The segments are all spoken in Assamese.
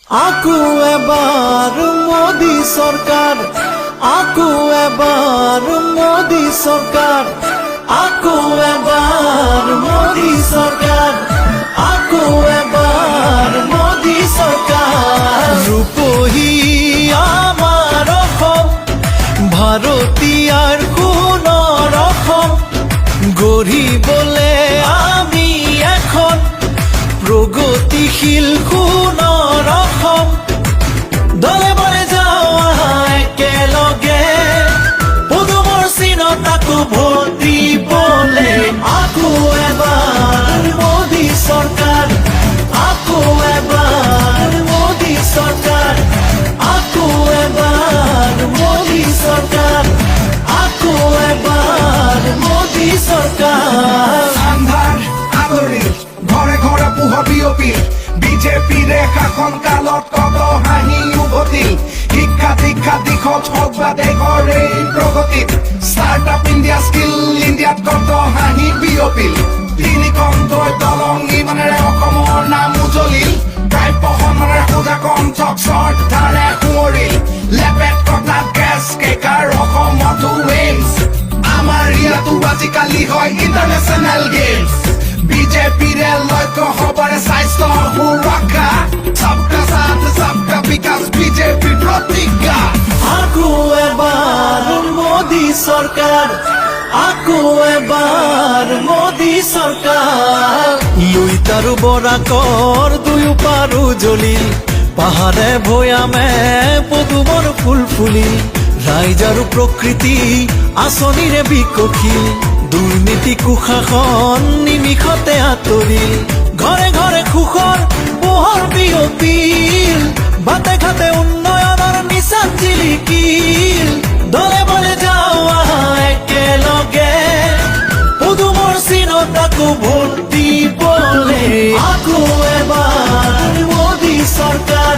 আকু এবার মোদি সরকার, আকু এবার মোদি সরকার, আকু এবার মোদি সরকার, আকু এবার মোদি সরকার। রূপহী আমার অসম, ভারতীয়ার সোণৰ অসম, গঢ়িবলে আমি এখন প্ৰগতিশীল সোণৰ অসম। দলে বলে যাওঁ একেলগে পদুমৰ চিনত আকৌ ভোট দিবলে। আকৌ এবাৰ মোদী চৰকাৰ, আকৌ এবাৰ মোদী চৰকাৰ, আকৌ এবাৰ মোদী চৰকাৰ, আকৌ এবাৰ মোদী চৰকাৰ। আন্ধাৰ আদৰি ঘৰে ঘৰে পোহৰ বিয়পিল, বিজেপিৰ শাসন কালত কত হাঁহি উভতিল। শিক্ষা দীক্ষা দিশত হওক বা দেশৰ এই প্ৰগতিত, ষ্টাৰ্টআপ ইণ্ডিয়া স্কিল ইণ্ডিয়াত কত হাঁহি বিয়পিল। তিনিখন দলং ইমানেৰে অসমৰ নাম উজলিল, প্ৰায় প্ৰশমনেৰে সোজা কণ্ঠক শ্ৰদ্ধাৰে সোঁৱৰিল। লেপেট কটা গেছ কেকাৰ অসমতো এইমছ, আমাৰ ইয়াতো আজিকালি হয় ইণ্টাৰনেশ্যনেল গেমছ। বিজেপিৰে লক্ষ্য সবৰে স্বাস্থ্য সুৰক্ষা, সবকা সাথ সবকা বিকাশ বিজেপিৰ প্ৰতিজ্ঞা। আকৌ এবাৰ মোদী চৰকাৰ, আকৌ এবাৰ মোদী চৰকাৰ। লুইত আৰু বৰাকৰ দুয়ো পাৰো জ্বলিল, পাহাৰে ভৈয়ামে পদুমৰ ফুল ফুলিল। ৰাইজ আৰু প্ৰকৃতি আঁচনিৰে বিকশিল, দুৰ্নীতি কুশাসন নিমিষতে আঁতৰিল। ঘৰে ঘৰে সুখৰ পোহৰ বিয়পিল, বাটে ঘাটে উন্নয়নৰ নিচান জিলিকিল। দলে বলে যাওঁ একেলগে পদুমৰ চিনত আকৌ ভোট দিবলে। আকৌ এবাৰ মোদী চৰকাৰ,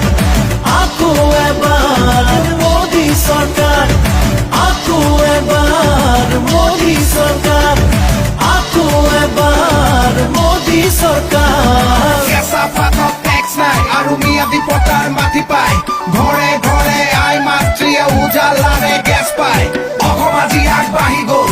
আকৌ এবাৰ মোদী চৰকাৰ, আকৌ এবাৰ মোদী চৰকাৰ, আকৌ এবাৰ মোদী চৰকাৰ। কেঁচা পাতত টেক্স নাই আৰু ম্যাদী পট্টাৰ মাটি পায়, ঘৰে ঘৰে আই মাতৃয়ে উজালাৰে গেছ পায়। অসম আজি আগবাঢ়ি গ'ল,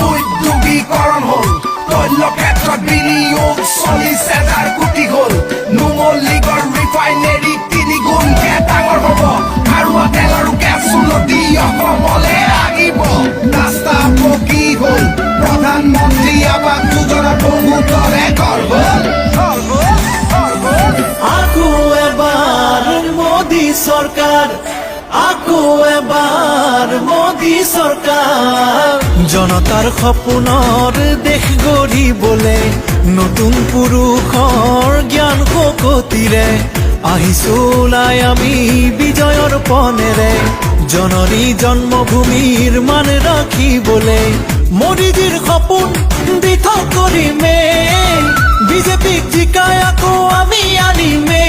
উদ্যোগীকৰণ হ'ল, তৈল ক্ষেত্ৰত বিনিয়োগ 40,000 কোটি হ'ল। নুমলীগড় ৰিফাইনেৰী 3 গুণকে ডাঙৰ হ'ব, খাৰুৱা তেল আৰু গেছ উন্নতি অসমলে আহিব। ৰাস্তা পকী হ'ল, প্ৰধানমন্ত্ৰী আৱাস যোজনা বহুতৰে ঘৰ হ'ল। আকৌ এবাৰ মোদী চৰকাৰ, আকৌ এবাৰ মোদী চৰকাৰ। জনতাৰ সপোনৰ দেশ গঢ়িবলে নতুন পুৰুষৰ জ্ঞান শকতিৰে আহিছো ওলাই আমি বিজয়ৰ পনেৰে। জননী জন্মভূমিৰ মান ৰাখিবলে মোদীজীৰ সপোন দিঠক কৰিমে, বিজেপিক জিকাই আকৌ আমি আনিমে।